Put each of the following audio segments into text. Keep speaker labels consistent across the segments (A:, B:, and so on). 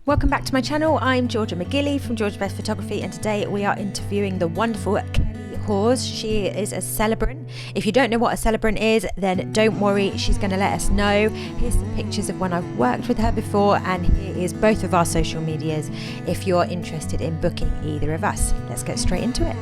A: Welcome back to my channel. I'm Georgia McGilly from Georgia-Beth Photography, and today we are interviewing the wonderful Kelly H. She is a celebrant. If you don't know what a celebrant is, then don't worry, she's going to let us know. Here's some pictures of when I've worked with her before, and here is both of our social medias if you're interested in booking either of us. Let's get straight into it.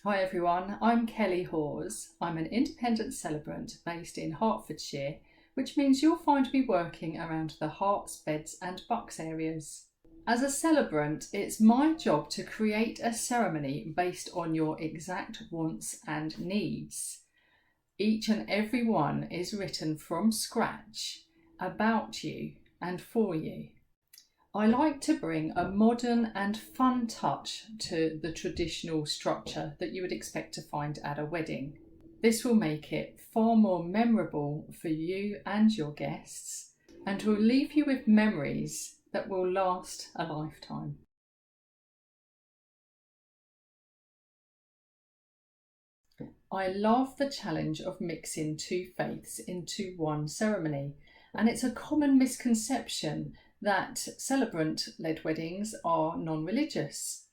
B: Hi everyone, I'm Kelly H. I'm an independent celebrant based in Hertfordshire, which means you'll find me working around the Herts, Beds and Bucks areas. As a celebrant, it's my job to create a ceremony based on your exact wants and needs. Each and every one is written from scratch, about you and for you. I like to bring a modern and fun touch to the traditional structure that you would expect to find at a wedding. This will make it far more memorable for you and your guests, and will leave you with memories that will last a lifetime. I love the challenge of mixing two faiths into one ceremony, and it's a common misconception that celebrant-led weddings are non-religious.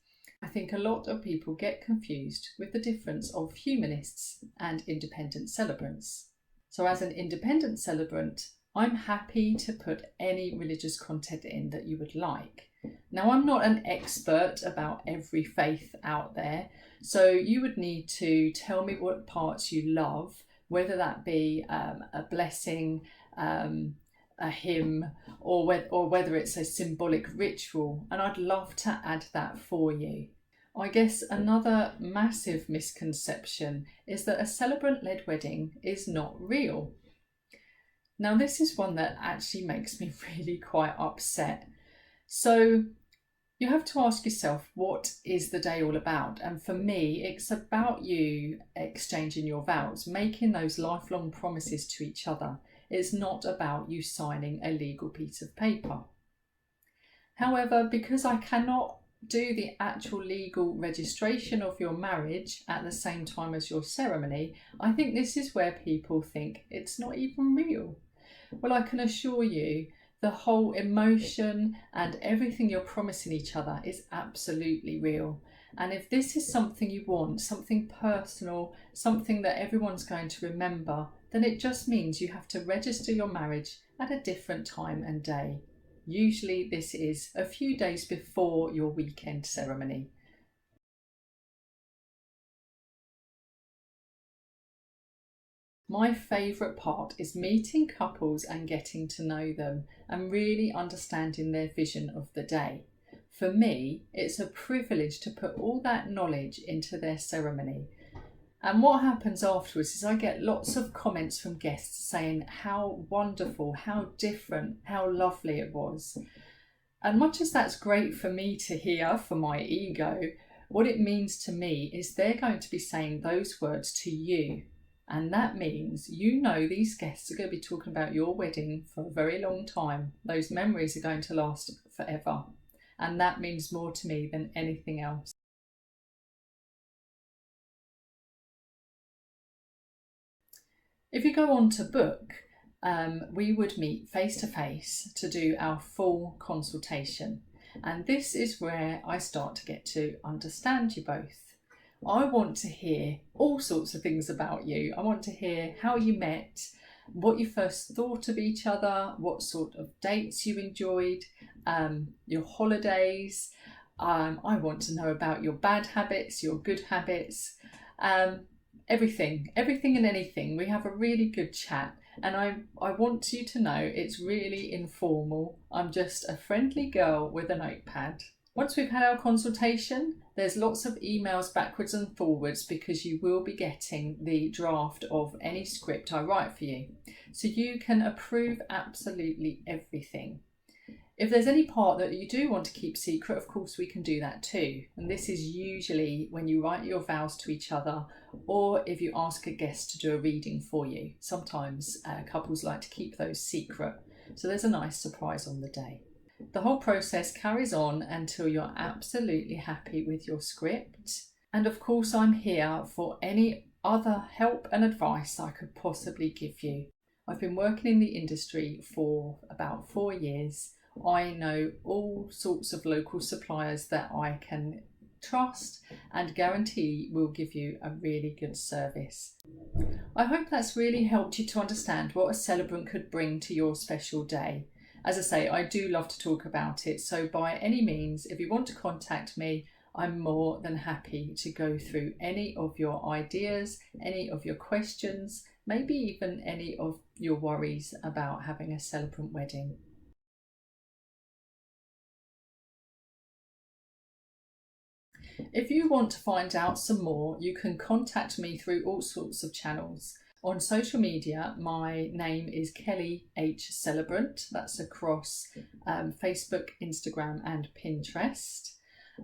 B: I think a lot of people get confused with the difference of humanists and independent celebrants. So as an independent celebrant, I'm happy to put any religious content in that you would like. Now, I'm not an expert about every faith out there, so you would need to tell me what parts you love, whether that be a blessing, a hymn, or whether it's a symbolic ritual, and I'd love to add that for you. I guess another massive misconception is that a celebrant-led wedding is not real. Now, this is one that actually makes me really quite upset. So you have to ask yourself, what is the day all about? And for me, it's about you exchanging your vows, making those lifelong promises to each other. It's not about you signing a legal piece of paper. However, because I cannot do the actual legal registration of your marriage at the same time as your ceremony, I think this is where people think it's not even real. Well, I can assure you, the whole emotion and everything you're promising each other is absolutely real. And if this is something you want, something personal, something that everyone's going to remember, then it just means you have to register your marriage at a different time and day. Usually this is a few days before your weekend ceremony. My favourite part is meeting couples and getting to know them and really understanding their vision of the day. For me, it's a privilege to put all that knowledge into their ceremony. And what happens afterwards is I get lots of comments from guests saying how wonderful, how different, how lovely it was. And much as that's great for me to hear for my ego, what it means to me is they're going to be saying those words to you. And that means you know these guests are going to be talking about your wedding for a very long time. Those memories are going to last forever. And that means more to me than anything else. If you go on to book, we would meet face to face to do our full consultation. And this is where I start to get to understand you both. I want to hear all sorts of things about you. I want to hear how you met, what you first thought of each other, what sort of dates you enjoyed, your holidays. I want to know about your bad habits, your good habits, everything and anything. We have a really good chat, and I want you to know it's really informal. I'm just a friendly girl with a notepad. Once we've had our consultation, there's lots of emails backwards and forwards because you will be getting the draft of any script I write for you. So you can approve absolutely everything. If there's any part that you do want to keep secret, of course we can do that too. And this is usually when you write your vows to each other, or if you ask a guest to do a reading for you. Sometimes couples like to keep those secret. So there's a nice surprise on the day. The whole process carries on until you're absolutely happy with your script. And of course, I'm here for any other help and advice I could possibly give you. I've been working in the industry for about 4 years. I know all sorts of local suppliers that I can trust and guarantee will give you a really good service. I hope that's really helped you to understand what a celebrant could bring to your special day. As I say, I do love to talk about it, so by any means, if you want to contact me, I'm more than happy to go through any of your ideas, any of your questions, maybe even any of your worries about having a celebrant wedding. If you want to find out some more, you can contact me through all sorts of channels. On social media, my name is Kelly H Celebrant. That's across Facebook, Instagram and Pinterest.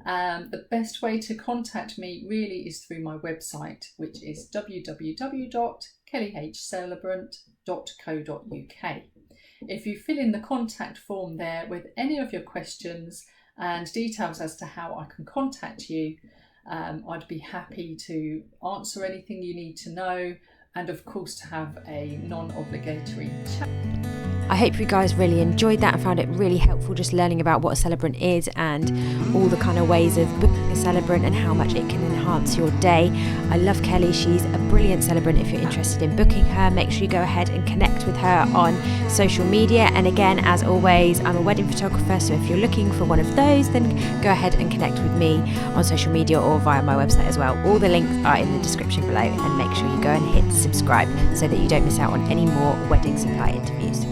B: The best way to contact me really is through my website, which is www.kellyhcelebrant.co.uk. If you fill in the contact form there with any of your questions and details as to how I can contact you, I'd be happy to answer anything you need to know, and of course to have a non-obligatory chat.
A: I hope you guys really enjoyed that and found it really helpful just learning about what a celebrant is and all the kind of ways of booking a celebrant and how much it can enhance your day. I love Kelly. She's a brilliant celebrant. If you're interested in booking her, make sure you go ahead and connect with her on social media. And again, as always, I'm a wedding photographer, so if you're looking for one of those, then go ahead and connect with me on social media or via my website as well. All the links are in the description below, and make sure you go and hit subscribe so that you don't miss out on any more wedding supply interviews.